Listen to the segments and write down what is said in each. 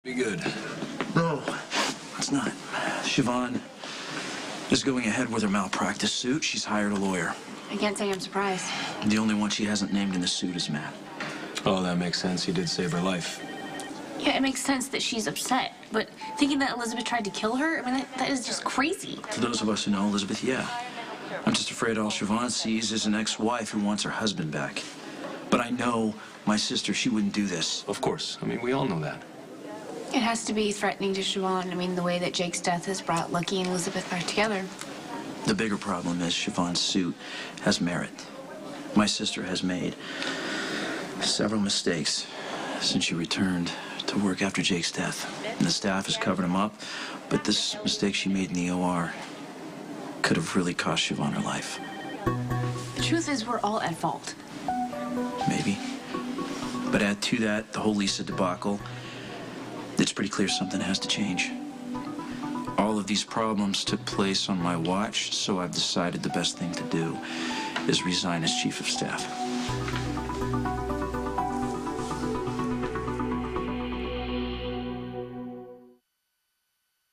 Be good. No, it's not. Siobhan is going ahead with her malpractice suit. She's hired a lawyer. I can't say I'm surprised. The only one she hasn't named in the suit is Matt. Oh, that makes sense. He did save her life. Yeah, it makes sense that she's upset, but thinking that Elizabeth tried to kill her, I mean, that is just crazy. To those of us who know Elizabeth, yeah. I'm just afraid all Siobhan sees is an ex-wife who wants her husband back. But I know my sister, she wouldn't do this. Of course. I mean, we all know that. It has to be threatening to Siobhan. I mean, the way that Jake's death has brought Lucky and Elizabeth back together. The bigger problem is Siobhan's suit has merit. My sister has made several mistakes since she returned to work after Jake's death. And the staff has covered them up, but this mistake she made in the OR could have really cost Siobhan her life. The truth is, we're all at fault. Maybe. But add to that the whole Lisa debacle, it's pretty clear something has to change. All of these problems took place on my watch, so I've decided the best thing to do is resign as chief of staff.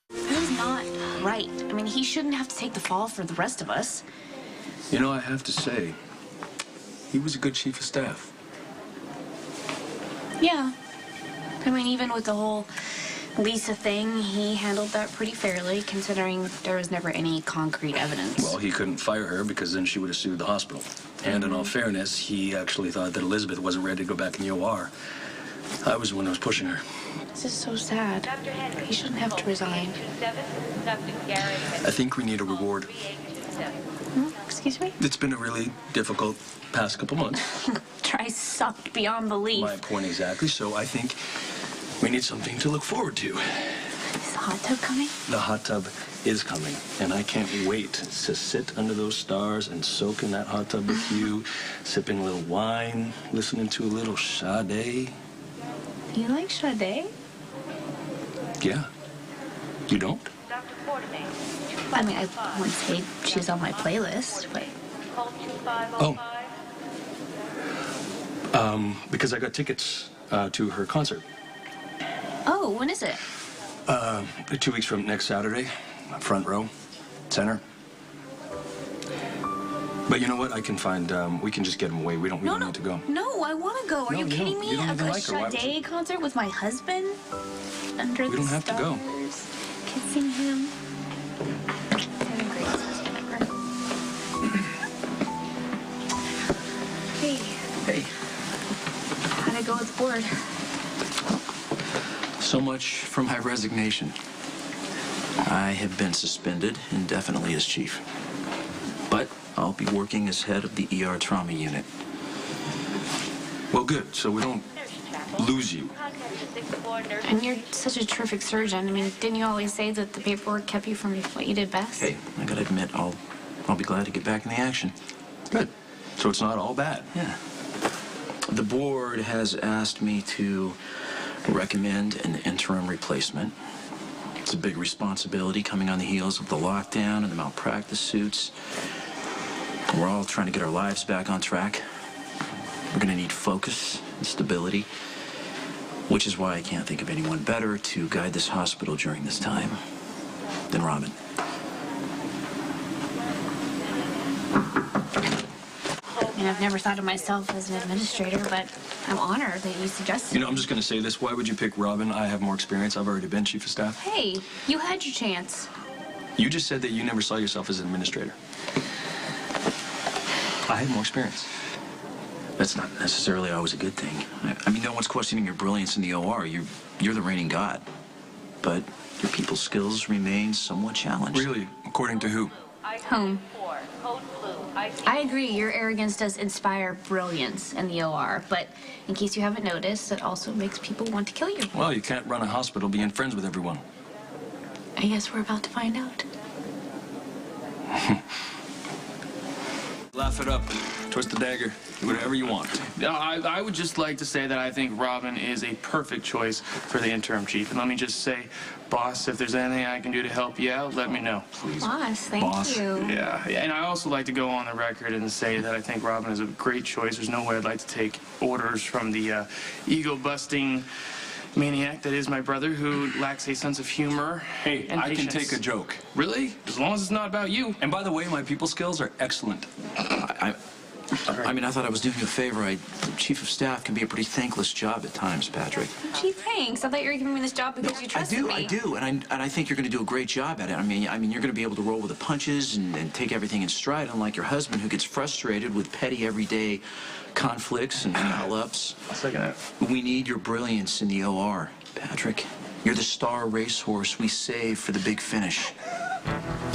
That's not right. I mean, he shouldn't have to take the fall for the rest of us. You know, I have to say, he was a good chief of staff. Yeah. I mean, even with the whole Lisa thing, he handled that pretty fairly, considering there was never any concrete evidence. Well, he couldn't fire her because then she would have sued the hospital. And in all fairness, he actually thought that Elizabeth wasn't ready to go back in the OR. I was the one who was pushing her. This is so sad. He shouldn't have to resign. I think we need a reward. Excuse me? It's been a really difficult past couple months. Try sucked beyond belief. My point exactly. So I think we need something to look forward to. Is the hot tub coming? The hot tub is coming, and I can't wait to sit under those stars and soak in that hot tub with you, sipping a little wine, listening to a little Sade. You like Sade? Yeah. You don't? I mean, I wouldn't say she's on my playlist, but... Oh. Because I got tickets to her concert. Oh, when is it? 2 weeks from next Saturday. Front row. Center. But you know what? I can find, we can just get them away. We don't need to go. No, I want to go. Are you kidding me? You don't A even like her. Why would you? Sade concert with my husband? Under the We don't have to go. stars, kissing him. Having a great season ever. Hey. Hey. How'd it go with the board? So much for my resignation. I have been suspended indefinitely as chief. But I'll be working as head of the ER trauma unit. Well, good. So we don't lose you. And you're such a terrific surgeon. I mean, didn't you always say that the paperwork kept you from what you did best? Hey, I gotta admit, I'll be glad to get back in the action. Good. So it's not all bad. Yeah. The board has asked me to recommend an interim replacement. It's a big responsibility coming on the heels of the lockdown and the malpractice suits. We're all trying to get our lives back on track. We're gonna need focus and stability, which is why I can't think of anyone better to guide this hospital during this time than Robin. I mean, I've never thought of myself as an administrator, but I'm honored that you suggested. You know, I'm just going to say this. Why would you pick Robin? I have more experience. I've already been chief of staff. Hey, you had your chance. You just said that you never saw yourself as an administrator. I have more experience. That's not necessarily always a good thing. I mean, no one's questioning your brilliance in the OR. You're the reigning god. But your people's skills remain somewhat challenged. Really? According to who? Home. I agree, your arrogance does inspire brilliance in the OR, but in case you haven't noticed, it also makes people want to kill you. Well, you can't run a hospital being friends with everyone. I guess we're about to find out. Laugh it up. Twist the dagger. Do whatever you want. I would just like to say that I think Robin is a perfect choice for the interim chief. And let me just say, boss, if there's anything I can do to help you out, let me know. Please. Boss, thank Boss. you. Yeah, and I also like to go on the record and say that I think Robin is a great choice. There's no way I'd like to take orders from the ego-busting maniac that is my brother who lacks a sense of humor Hey, and I can patience. take a joke. Really? As long as it's not about you. And by the way, my people skills are excellent. I mean, I thought I was doing you a favor. Chief of Staff can be a pretty thankless job at times, Patrick. Gee, thanks. I thought you were giving me this job because you trusted me. I do, and I think you're going to do a great job at it. I mean, you're going to be able to roll with the punches and take everything in stride, unlike your husband, who gets frustrated with petty, everyday conflicts and foul-ups. Second it. We need your brilliance in the OR, Patrick. You're the star racehorse we save for the big finish.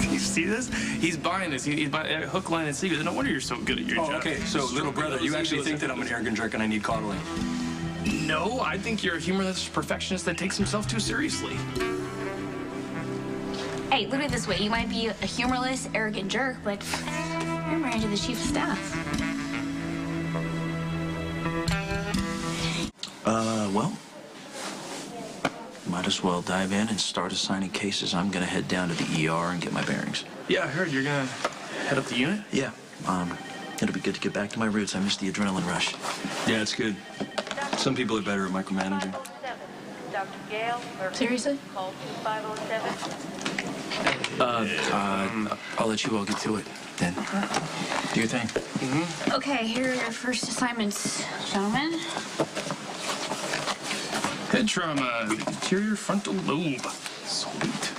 You see this? He's buying this. He's buying hook, line, and sinker. No wonder you're so good at your job. Okay, so little brother, you actually think that I'm an arrogant jerk and I need coddling? No, I think you're a humorless perfectionist that takes himself too seriously. Hey, look at it this way. You might be a humorless, arrogant jerk, but you're married to the chief of staff. Well, might as well dive in and start assigning cases. I'm going to head down to the ER and get my bearings. Yeah, I heard you're gonna head up the unit. Yeah, it'll be good to get back to my roots. I missed the adrenaline rush. Yeah, it's good. Some people are better at micromanaging. Dr. Gale, Seriously? call 2507. I'll let you all get to it then. Do your thing. Okay, here are your first assignments, gentlemen. Head trauma, anterior frontal lobe. Sweet.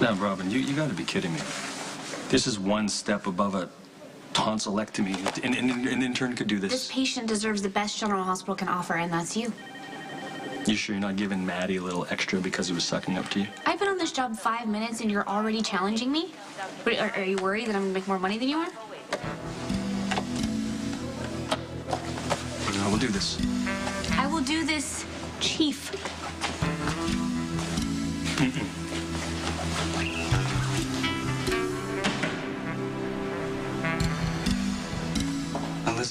Now, Robin, you got to be kidding me. This is one step above a tonsillectomy. An intern could do This this. patient deserves the best General Hospital can offer, and that's you. You sure you're not giving Maddie a little extra because he was sucking up to you? I've been on this job 5 minutes, and you're already challenging me? Wait, are you worried that I'm gonna make more money than you are? No, we'll do this. I will do this, Chief.